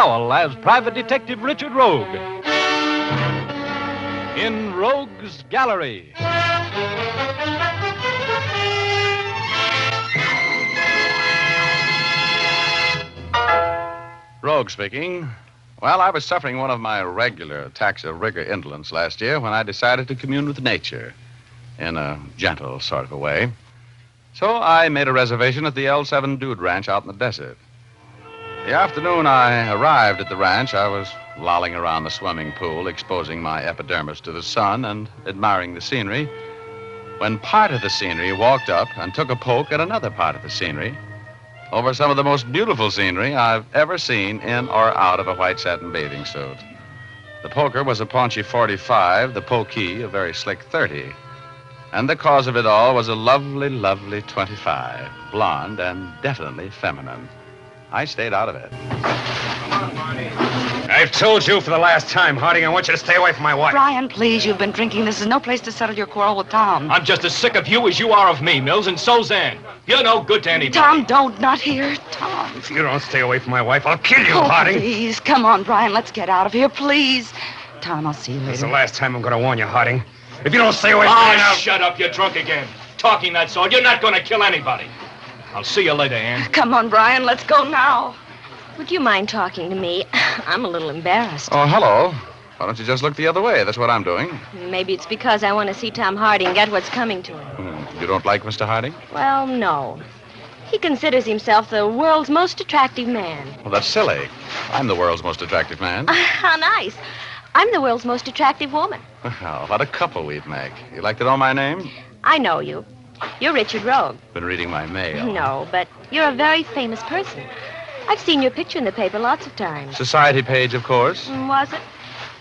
Powell as Private Detective Richard Rogue. In Rogue's Gallery. Rogue speaking. Well, I was suffering one of my regular attacks of rigor indolence last year when I decided to commune with nature in a gentle sort of a way. So I made a reservation at the L7 Dude Ranch out in the desert. The afternoon I arrived at the ranch, I was lolling around the swimming pool, exposing my epidermis to the sun and admiring the scenery, when part of the scenery walked up and took a poke at another part of the scenery over some of the most beautiful scenery I've ever seen in or out of a white satin bathing suit. The poker was a paunchy 45, the pokey a very slick 30. And the cause of it all was a lovely, lovely 25, blonde and definitely feminine. I stayed out of it. I've told you for the last time, Harding, I want you to stay away from my wife. Brian, please, you've been drinking. This is no place to settle your quarrel with Tom. I'm just as sick of you as you are of me, Mills, and so's Ann. You're no good to anybody. Tom, don't, not here. Tom. If you don't stay away from my wife, I'll kill you, Oh, Harding. please, come on, Brian, let's get out of here, please. Tom, I'll see you It's later. the last time I'm going to warn you, Harding. If you don't stay away from me now... Oh, shut up, you're drunk again. Talking that sort, you're not going to kill anybody. I'll see you later, Ann. Come on, Brian, let's go now. Would you mind talking to me? I'm a little embarrassed. Oh, hello. Why don't you just look the other way? That's what I'm doing. Maybe it's because I want to see Tom Harding get what's coming to him. You don't like Mr. Harding? Well, no. He considers himself the world's most attractive man. Well, that's silly. I'm the world's most attractive man. How nice. I'm the world's most attractive woman. Well, what a couple we'd make. You like to know my name? I know you. You're Richard Rogue. Been reading my mail. No, but you're a very famous person. I've seen your picture in the paper lots of times. Society page, of course. Was it?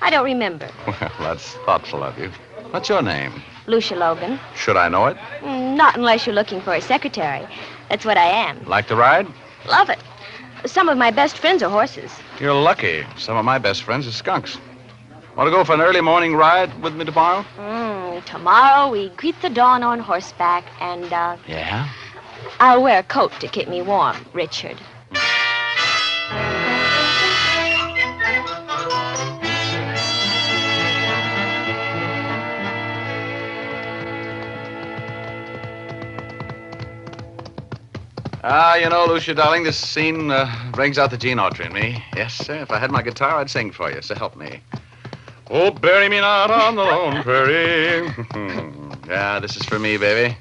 I don't remember. Well, that's thoughtful of you. What's your name? Lucia Logan. Should I know it? Not unless you're looking for a secretary. That's what I am. Like to ride? Love it. Some of my best friends are horses. You're lucky. Some of my best friends are skunks. Want to go for an early morning ride with me tomorrow? Tomorrow we greet the dawn on horseback and, Yeah? I'll wear a coat to keep me warm, Richard. You know, Lucia, darling, this scene brings out the gene autry in me. Yes, sir. If I had my guitar, I'd sing for you, so help me. Oh, bury me not on the lone prairie. Yeah, this is for me, baby.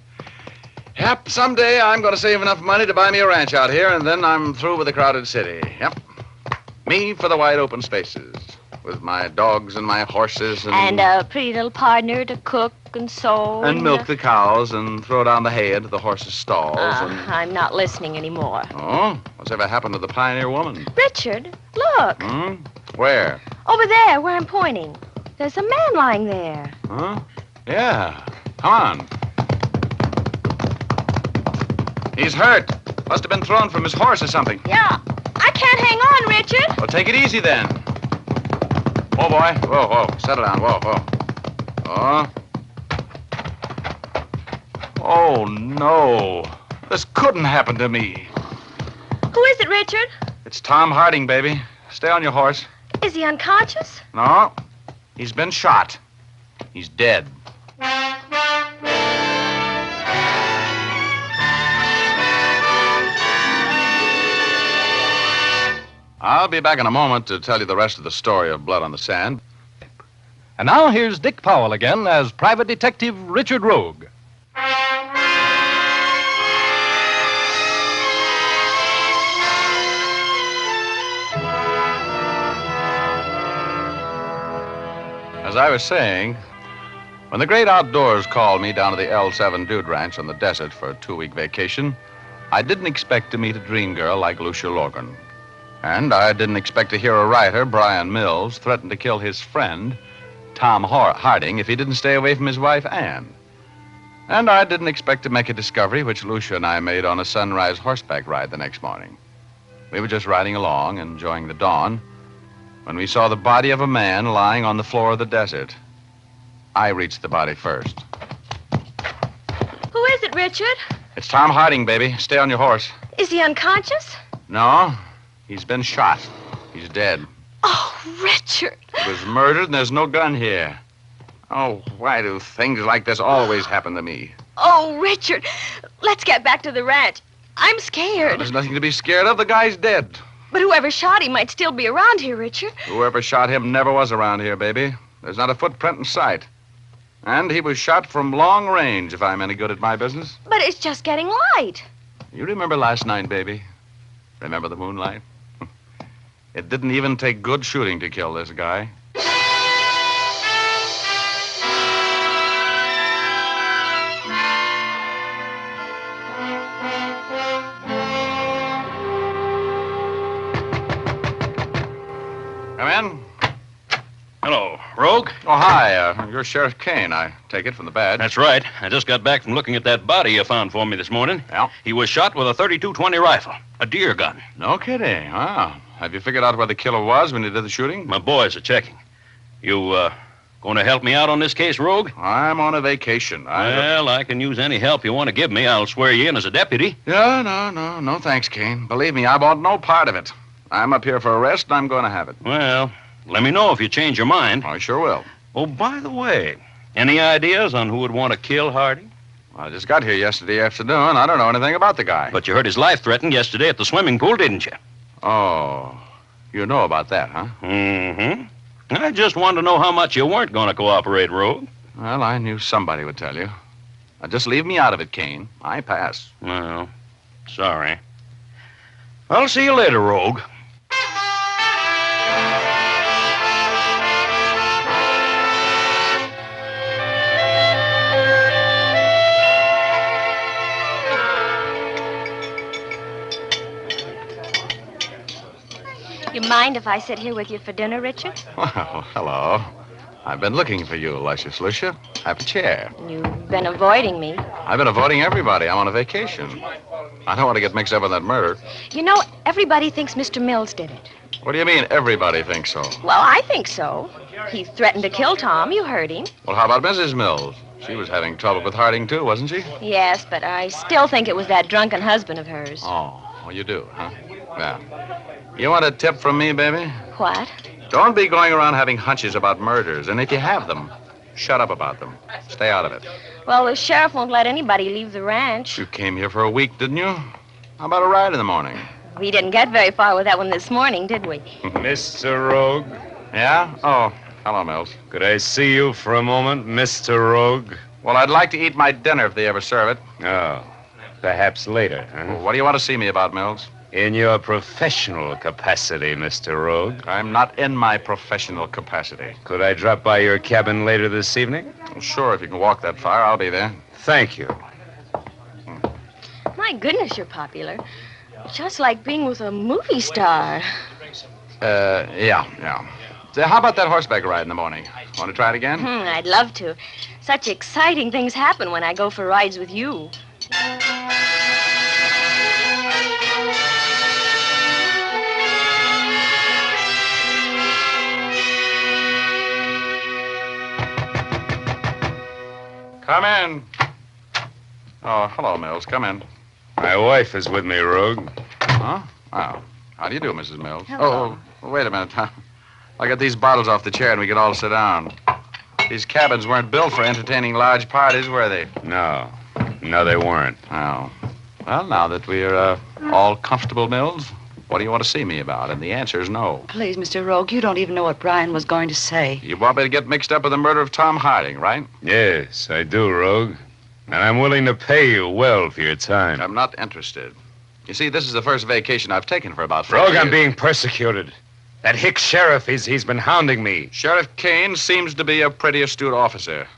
Yep, someday I'm going to save enough money to buy me a ranch out here, and then I'm through with the crowded city. Yep. Me for the wide open spaces, with my dogs and my horses And a pretty little partner to cook and sew. and milk the cows and throw down the hay into the horses' stalls. I'm not listening anymore. Oh, what's ever happened to the pioneer woman? Richard, look. Where? Over there, where I'm pointing. There's a man lying there. Huh? Yeah. Come on. He's hurt. Must have been thrown from his horse or something. Yeah. I can't hang on, Richard. Well, take it easy then. Whoa, boy. Whoa, whoa. Settle down. Whoa, whoa. Oh. Oh, no. This couldn't happen to me. Who is it, Richard? It's Tom Harding, baby. Stay on your horse. Is he unconscious? No. He's been shot. He's dead. I'll be back in a moment to tell you the rest of the story of Blood on the Sand. And now here's Dick Powell again as Private Detective Richard Rogue. As I was saying, when the great outdoors called me down to the L7 Dude Ranch on the desert for a 2-week vacation, I didn't expect to meet a dream girl like Lucia Logan. And I didn't expect to hear a writer, Brian Mills, threaten to kill his friend, Tom Harding, if he didn't stay away from his wife, Ann. And I didn't expect to make a discovery which Lucia and I made on a sunrise horseback ride the next morning. We were just riding along, enjoying the dawn, when we saw the body of a man lying on the floor of the desert. I reached the body first. Who is it, Richard? It's Tom Harding, baby. Stay on your horse. Is he unconscious? No, he's been shot. He's dead. Oh, Richard. He was murdered, and there's no gun here. Oh, why do things like this always happen to me? Oh, Richard. Let's get back to the ranch. I'm scared. There's nothing to be scared of. The guy's dead. But whoever shot him might still be around here, Richard. Whoever shot him never was around here, baby. There's not a footprint in sight. And he was shot from long range, if I'm any good at my business. But it's just getting light. You remember last night, baby? Remember the moonlight? It didn't even take good shooting to kill this guy. Come in. Hello, Rogue. Oh, hi. You're Sheriff Kane, I take it from the badge. That's right. I just got back from looking at that body you found for me this morning. Yeah? He was shot with a .32-20 rifle, a deer gun. No kidding. Wow. Have you figured out where the killer was when you did the shooting? My boys are checking. You, going to help me out on this case, Rogue? I'm on a vacation. Well, I can use any help you want to give me. I'll swear you in as a deputy. Yeah, no thanks, Kane. Believe me, I want no part of it. I'm up here for a rest, and I'm going to have it. Well, let me know if you change your mind. I sure will. Oh, by the way, any ideas on who would want to kill Hardy? I just got here yesterday afternoon. I don't know anything about the guy. But you heard his life threatened yesterday at the swimming pool, didn't you? Oh, you know about that, huh? Mm-hmm. I just wanted to know how much you weren't going to cooperate, Rogue. Well, I knew somebody would tell you. Now, just leave me out of it, Kane. I pass. Well, sorry. I'll see you later, Rogue. You mind if I sit here with you for dinner, Richard? Well, hello. I've been looking for you, Luscious Lucia. Have a chair. You've been avoiding me. I've been avoiding everybody. I'm on a vacation. I don't want to get mixed up in that murder. You know, everybody thinks Mr. Mills did it. What do you mean, everybody thinks so? Well, I think so. He threatened to kill Tom. You heard him. Well, how about Mrs. Mills? She was having trouble with Harding, too, wasn't she? Yes, but I still think it was that drunken husband of hers. Oh, you do, huh? Yeah. You want a tip from me, baby? What? Don't be going around having hunches about murders. And if you have them, shut up about them. Stay out of it. Well, the sheriff won't let anybody leave the ranch. You came here for a week, didn't you? How about a ride in the morning? We didn't get very far with that one this morning, did we? Mr. Rogue, Yeah? Oh, hello, Mills. could I see you for a moment, Mr. Rogue? Well, I'd like to eat my dinner if they ever serve it. Oh, perhaps later, huh? Well, what do you want to see me about, Mills? In your professional capacity, Mr. Rogue. I'm not in my professional capacity. Could I drop by your cabin later this evening? Well, sure, if you can walk that far, I'll be there. Thank you. My goodness, you're popular. Just like being with a movie star. Yeah. Say, how about that horseback ride in the morning? Want to try it again? I'd love to. Such exciting things happen when I go for rides with you. Come in. Oh, hello, Mills. Come in. My wife is with me, Rogue. Huh? Oh. How do you do, Mrs. Mills? Hello. Oh, wait a minute. I'll get these bottles off the chair and we can all sit down. These cabins weren't built for entertaining large parties, were they? No, they weren't. Oh. Well, now that we're all comfortable, Mills, what do you want to see me about? And the answer is no. Please, Mr. Rogue, you don't even know what Brian was going to say. You want me to get mixed up with the murder of Tom Harding, right? Yes, I do, Rogue. And I'm willing to pay you well for your time. I'm not interested. You see, this is the first vacation I've taken for about 4 Rogue, years. I'm being persecuted. That hick sheriff, he's been hounding me. Sheriff Kane seems to be a pretty astute officer.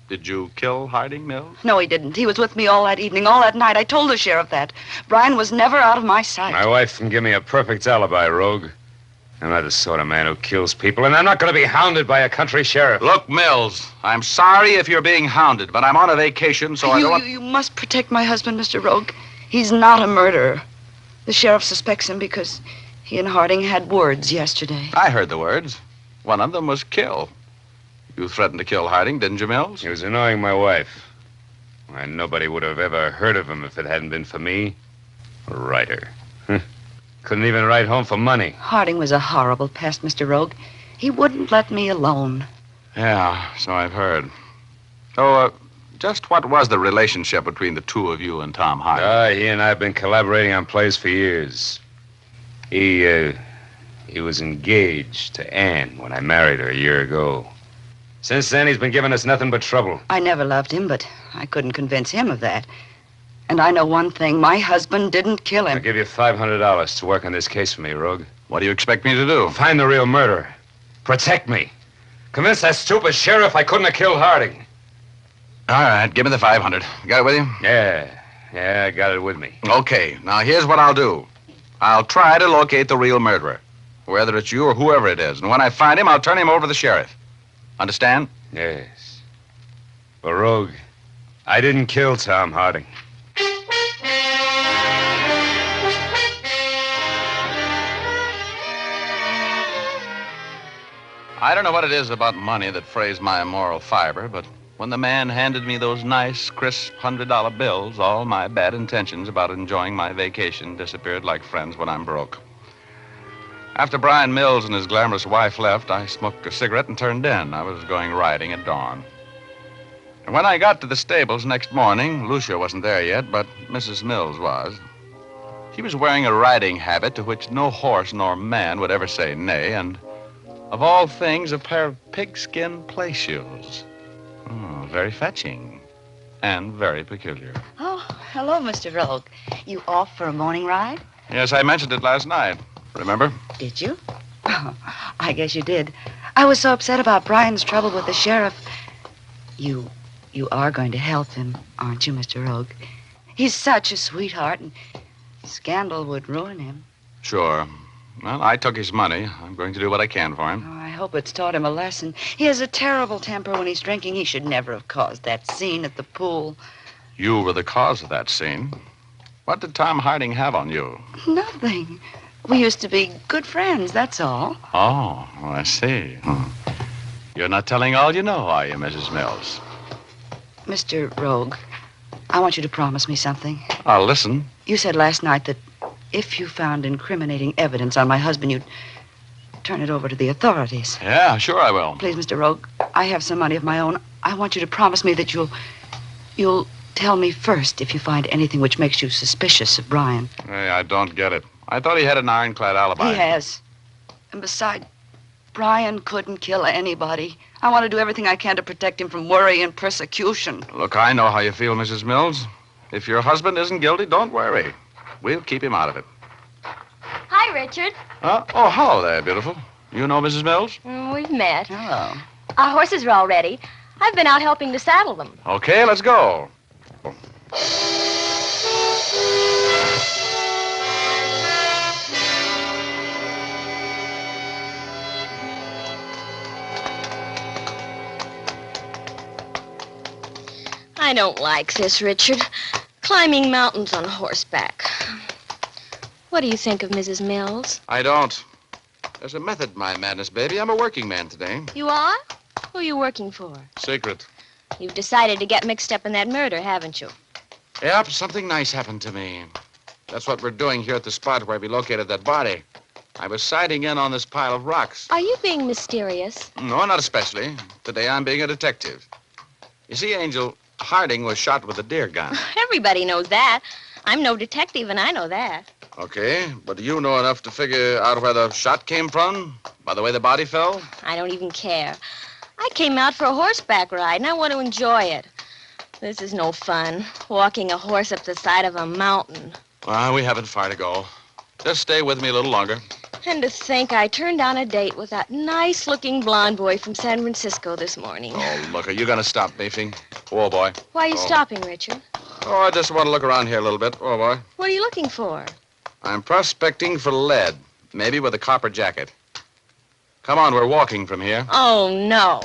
Did you kill Harding, Mills? No, he didn't. He was with me all that evening, all that night. I told the sheriff that. Brian was never out of my sight. My wife can give me a perfect alibi, Rogue. I'm not the sort of man who kills people, and I'm not going to be hounded by a country sheriff. Look, Mills, I'm sorry if you're being hounded, but I'm on a vacation, so I don't want... You must protect my husband, Mr. Rogue. He's not a murderer. The sheriff suspects him because he and Harding had words yesterday. I heard the words. One of them was kill. You threatened to kill Harding, didn't you, Mills? He was annoying my wife. And nobody would have ever heard of him if it hadn't been for me. A writer. Couldn't even write home for money. Harding was a horrible pest, Mr. Rogue. He wouldn't let me alone. Yeah, so I've heard. So, just what was the relationship between the two of you and Tom Harding? He and I have been collaborating on plays for years. He was engaged to Anne when I married her a year ago. Since then, he's been giving us nothing but trouble. I never loved him, but I couldn't convince him of that. And I know one thing. My husband didn't kill him. I'll give you $500 to work on this case for me, Rogue. What do you expect me to do? Find the real murderer. Protect me. Convince that stupid sheriff I couldn't have killed Harding. All right, give me the 500. Got it with you? Yeah, I got it with me. Okay, now here's what I'll do. I'll try to locate the real murderer, whether it's you or whoever it is. And when I find him, I'll turn him over to the sheriff. Understand? Yes. But, Rogue, I didn't kill Tom Harding. I don't know what it is about money that frays my immoral fiber, but when the man handed me those nice, crisp $100 bills, all my bad intentions about enjoying my vacation disappeared like friends when I'm broke. After Brian Mills and his glamorous wife left, I smoked a cigarette and turned in. I was going riding at dawn. And when I got to the stables next morning, Lucia wasn't there yet, but Mrs. Mills was. She was wearing a riding habit to which no horse nor man would ever say nay, and of all things, a pair of pigskin play shoes. Oh, very fetching and very peculiar. Oh, hello, Mr. Rogue. You off for a morning ride? Yes, I mentioned it last night. Remember? Did you? Oh, I guess you did. I was so upset about Brian's trouble with the sheriff. You are going to help him, aren't you, Mr. Rogue? He's such a sweetheart, and scandal would ruin him. Sure. Well, I took his money. I'm going to do what I can for him. Oh, I hope it's taught him a lesson. He has a terrible temper when he's drinking. He should never have caused that scene at the pool. You were the cause of that scene. What did Tom Harding have on you? Nothing. We used to be good friends, that's all. Oh, I see. You're not telling all you know, are you, Mrs. Mills? Mr. Rogue, I want you to promise me something. I'll listen. You said last night that if you found incriminating evidence on my husband, you'd turn it over to the authorities. Yeah, sure I will. Please, Mr. Rogue, I have some money of my own. I want you to promise me that you'll tell me first if you find anything which makes you suspicious of Brian. Hey, I don't get it. I thought he had an ironclad alibi. He has. And besides, Brian couldn't kill anybody. I want to do everything I can to protect him from worry and persecution. Look, I know how you feel, Mrs. Mills. If your husband isn't guilty, don't worry. We'll keep him out of it. Hi, Richard. Oh, hello there, beautiful. You know Mrs. Mills? We've met. Hello. Our horses are all ready. I've been out helping to saddle them. Okay, let's go. I don't like this, Richard. Climbing mountains on horseback. What do you think of Mrs. Mills? I don't. There's a method to my madness, baby. I'm a working man today. You are? Who are you working for? Secret. You've decided to get mixed up in that murder, haven't you? Yep, something nice happened to me. That's what we're doing here at the spot where we located that body. I was sighting in on this pile of rocks. Are you being mysterious? No, not especially. Today I'm being a detective. You see, Angel, Harding was shot with a deer gun. Everybody knows that. I'm no detective, and I know that. Okay, but do you know enough to figure out where the shot came from? By the way the body fell? I don't even care. I came out for a horseback ride, and I want to enjoy it. This is no fun, walking a horse up the side of a mountain. Well, we haven't far to go. Just stay with me a little longer. And to think I turned down a date with that nice-looking blonde boy from San Francisco this morning. Oh, look, are you going to stop beefing? Oh, boy. Why are you stopping, Richard? Oh, I just want to look around here a little bit. Oh, boy. What are you looking for? I'm prospecting for lead, maybe with a copper jacket. Come on, we're walking from here. Oh, no.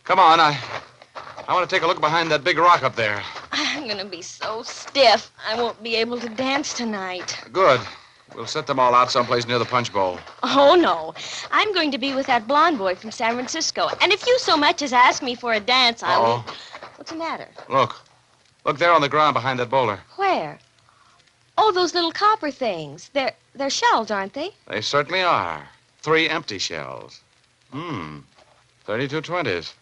Come on, I want to take a look behind that big rock up there. I'm going to be so stiff, I won't be able to dance tonight. Good. We'll set them all out someplace near the punch bowl. Oh, no. I'm going to be with that blonde boy from San Francisco. And if you so much as ask me for a dance, I will... What's the matter? Look. Look there on the ground behind that boulder. Where? Oh, those little copper things. They're shells, aren't they? They certainly are. 3 empty shells. 3220s.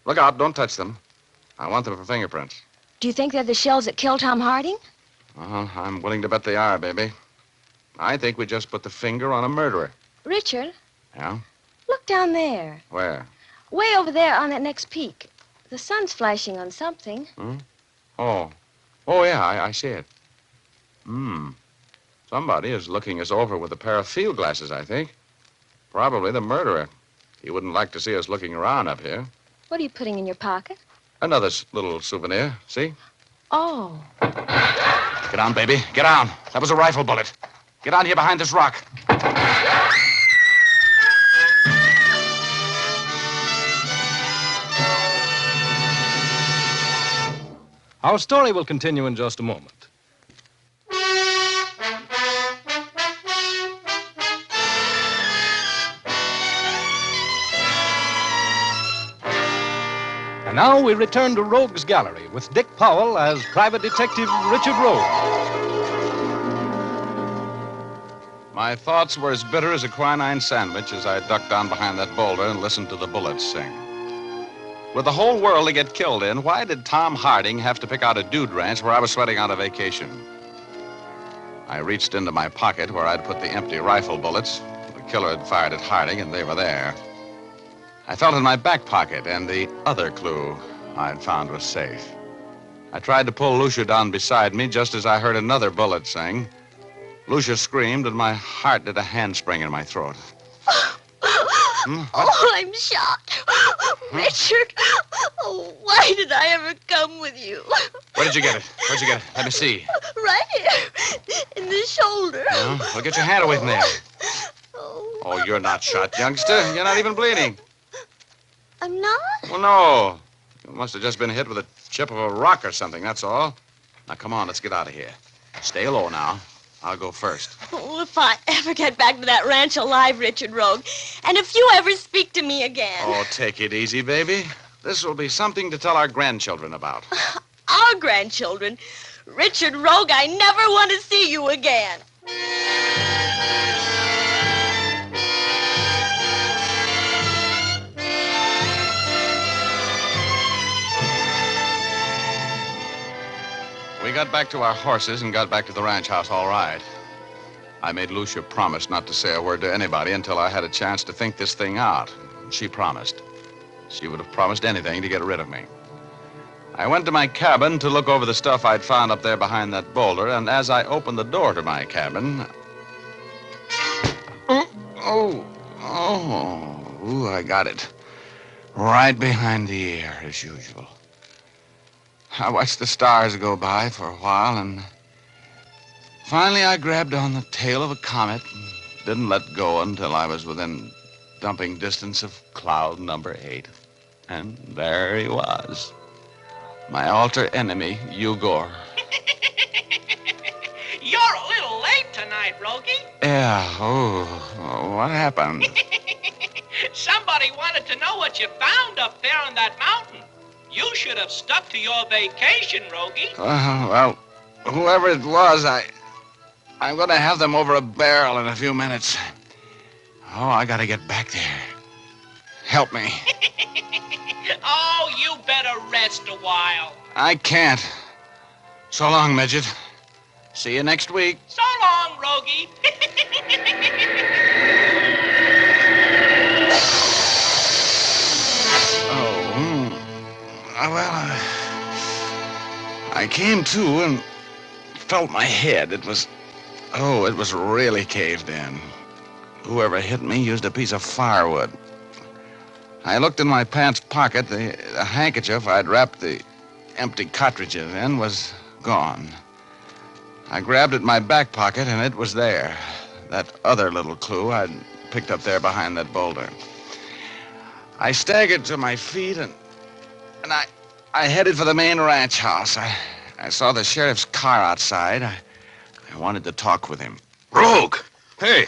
Look out, don't touch them. I want them for fingerprints. Do you think they're the shells that killed Tom Harding? Well, I'm willing to bet they are, baby. I think we just put the finger on a murderer. Richard? Yeah? Look down there. Where? Way over there on that next peak. The sun's flashing on something. Oh. Oh, yeah, I see it. Somebody is looking us over with a pair of field glasses, I think. Probably the murderer. He wouldn't like to see us looking around up here. What are you putting in your pocket? Another little souvenir, see? Oh. Get on, baby. Get on. That was a rifle bullet. Get on here behind this rock. Our story will continue in just a moment. And now we return to Rogue's Gallery with Dick Powell as Private Detective Richard Rogue. My thoughts were as bitter as a quinine sandwich as I ducked down behind that boulder and listened to the bullets sing. With the whole world to get killed in, why did Tom Harding have to pick out a dude ranch where I was sweating out a vacation? I reached into my pocket where I'd put the empty rifle bullets. The killer had fired at Harding, and they were there. I felt in my back pocket, and the other clue I'd found was safe. I tried to pull Lucia down beside me just as I heard another bullet sing. Lucia screamed, and my heart did a handspring in my throat. Oh, I'm shot. Richard, oh, why did I ever come with you? Where did you get it? Where'd you get it? Let me see. Right here, in the shoulder. Well, get your hand away from there. Oh, you're not shot, youngster. You're not even bleeding. I'm not? Well, no. You must have just been hit with a chip of a rock or something, that's all. Now, come on, let's get out of here. Stay low now. I'll go first. Oh, if I ever get back to that ranch alive, Richard Rogue, and if you ever speak to me again. Oh, take it easy, baby. This will be something to tell our grandchildren about. Our grandchildren? Richard Rogue, I never want to see you again. We got back to our horses and got back to the ranch house all right. I made Lucia promise not to say a word to anybody until I had a chance to think this thing out. She promised. She would have promised anything to get rid of me. I went to my cabin to look over the stuff I'd found up there behind that boulder, and as I opened the door to my cabin... Ooh, I got it. Right behind the ear, as usual. I watched the stars go by for a while, and finally I grabbed on the tail of a comet and didn't let go until I was within dumping distance of cloud number 8. And there he was. My alter enemy, Eugor. You're a little late tonight, Rogie. Yeah, what happened? Somebody wanted to know what you found up there on that mountain. You should have stuck to your vacation, Rogie. Well, whoever it was, I'm going to have them over a barrel in a few minutes. Oh, I got to get back there. Help me. Oh, you better rest a while. I can't. So long, midget. See you next week. So long, Rogie. I came to and felt my head. It was really caved in. Whoever hit me used a piece of firewood. I looked in my pants pocket. The handkerchief I'd wrapped the empty cartridges in was gone. I grabbed at my back pocket, and it was there. That other little clue I'd picked up there behind that boulder. I staggered to my feet, and I headed for the main ranch house. I saw the sheriff's car outside. I wanted to talk with him. Rogue! Hey,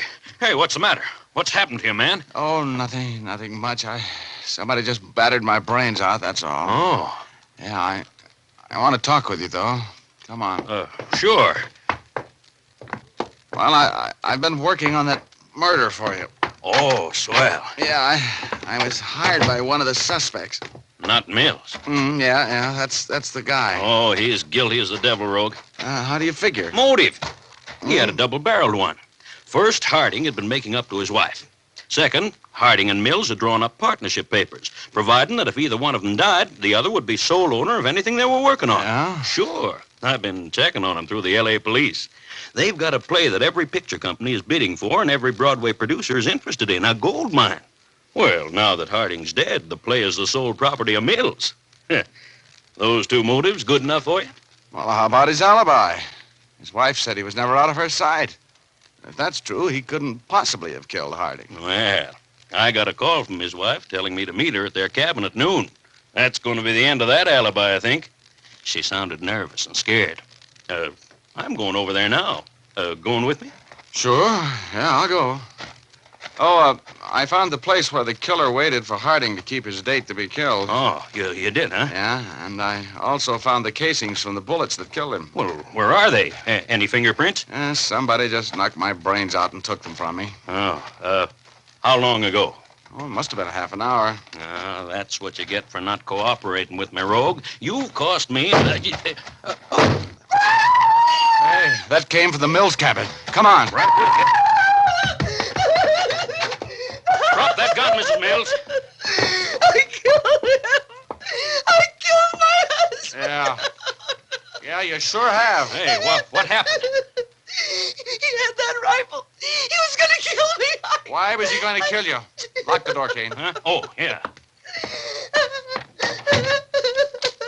what's the matter? What's happened to you, man? Oh, nothing much. Somebody just battered my brains out, that's all. Oh. Yeah, I want to talk with you, though. Come on. Sure. Well, I've been working on that murder for you. Oh, swell. Yeah, I was hired by one of the suspects. Not Mills. Yeah, that's the guy. Oh, he is guilty as the devil, Rogue. How do you figure? Motive. He had a double-barreled one. First, Harding had been making up to his wife. Second, Harding and Mills had drawn up partnership papers, providing that if either one of them died, the other would be sole owner of anything they were working on. Yeah? Sure. I've been checking on them through the L.A. police. They've got a play that every picture company is bidding for and every Broadway producer is interested in, a gold mine. Well, now that Harding's dead, the play is the sole property of Mills. Those two motives good enough for you? Well, how about his alibi? His wife said he was never out of her sight. If that's true, he couldn't possibly have killed Harding. Well, I got a call from his wife telling me to meet her at their cabin at noon. That's going to be the end of that alibi, I think. She sounded nervous and scared. I'm going over there now. Going with me? Sure. Yeah, I'll go. Oh, I found the place where the killer waited for Harding to keep his date to be killed. Oh, you did, huh? Yeah, and I also found the casings from the bullets that killed him. Well, where are they? Any fingerprints? Somebody just knocked my brains out and took them from me. Oh, how long ago? Oh, it must have been a half an hour. That's what you get for not cooperating with me, Rogue. You cost me... Hey, that came from the Mills cabin. Come on. Drop that gun, Mrs. Mills. I killed him. I killed my husband. Yeah, you sure have. Hey, what happened? He had that rifle. He was going to kill me. Why was he going to kill you? Lock the door, Kane. Huh? Oh, yeah.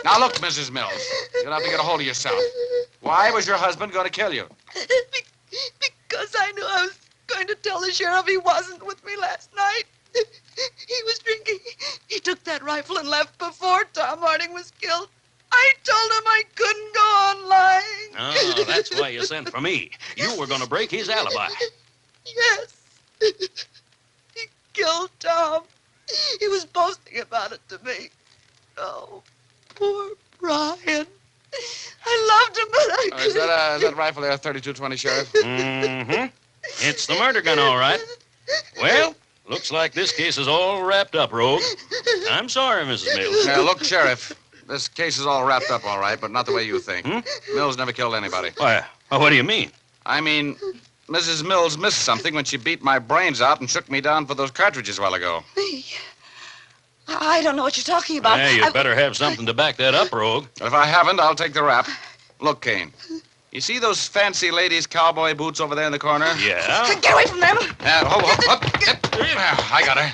Now, look, Mrs. Mills. You'll have to get a hold of yourself. Why was your husband going to kill you? Because I knew I was going to tell the sheriff he wasn't with me last night. He was drinking. He took that rifle and left before Tom Harding was killed. I told him I couldn't go on lying. Oh, that's why you sent for me. You were going to break his alibi. Yes. He killed Tom. He was boasting about it to me. Oh, poor Brian. I loved him, but I couldn't. Is that rifle there, 32-20, Sheriff? Mm-hmm. It's the murder gun, all right. Well, looks like this case is all wrapped up, Rogue. I'm sorry, Mrs. Mills. Look, Sheriff, this case is all wrapped up all right, but not the way you think. Mills never killed anybody. Why, what do you mean? I mean, Mrs. Mills missed something when she beat my brains out and shook me down for those cartridges a while ago. I don't know what you're talking about. Hey, you better have something to back that up, Rogue. If I haven't, I'll take the rap. Look, Kane, you see those fancy ladies' cowboy boots over there in the corner? Yeah? Get away from them. Hold. I got her.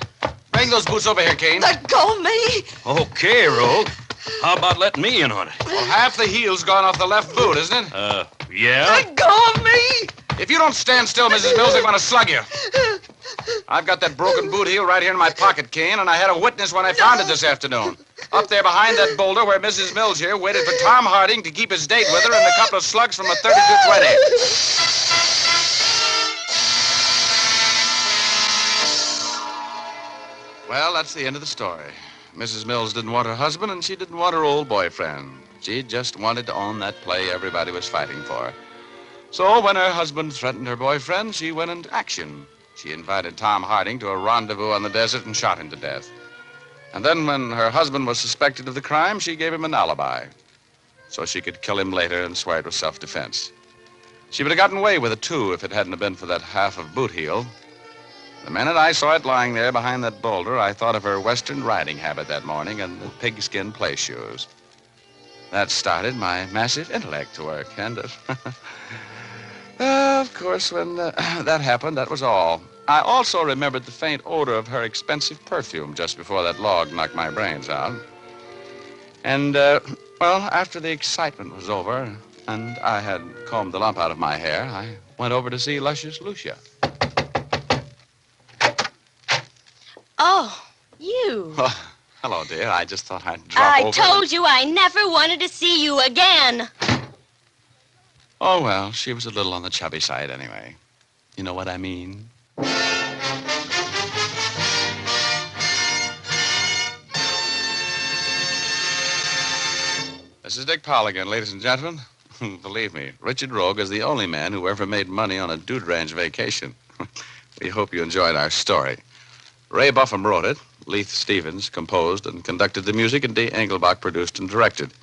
Bring those boots over here, Kane. Let go of me. Okay, Rogue. How about letting me in on it? Well, half the heel's gone off the left boot, isn't it? Yeah? Let go of me. If you don't stand still, Mrs. Mills, they're going to slug you. I've got that broken boot heel right here in my pocket, Kane, and I had a witness when I found it this afternoon. Up there behind that boulder where Mrs. Mills here waited for Tom Harding to keep his date with her and a couple of slugs from a 32-20. Well, that's the end of the story. Mrs. Mills didn't want her husband, and she didn't want her old boyfriend. She just wanted to own that play everybody was fighting for. So when her husband threatened her boyfriend, she went into action. She invited Tom Harding to a rendezvous on the desert and shot him to death. And then when her husband was suspected of the crime, she gave him an alibi so she could kill him later and swear it was self-defense. She would have gotten away with it, too, if it hadn't been for that half of boot heel. The minute I saw it lying there behind that boulder, I thought of her Western riding habit that morning and the pigskin play shoes. That started my massive intellect to work, and of course, when that happened, that was all. I also remembered the faint odor of her expensive perfume just before that log knocked my brains out. And, well, after the excitement was over and I had combed the lump out of my hair, I went over to see Luscious Lucia. Oh, you. Oh, hello, dear. I just thought I'd drop over. I told you I never wanted to see you again. Oh, well, she was a little on the chubby side anyway. You know what I mean? This is Dick Powell again, ladies and gentlemen. Believe me, Richard Rogue is the only man who ever made money on a dude ranch vacation. We hope you enjoyed our story. Ray Buffum wrote it. Leith Stevens composed and conducted the music, and Dee Engelbach produced and directed.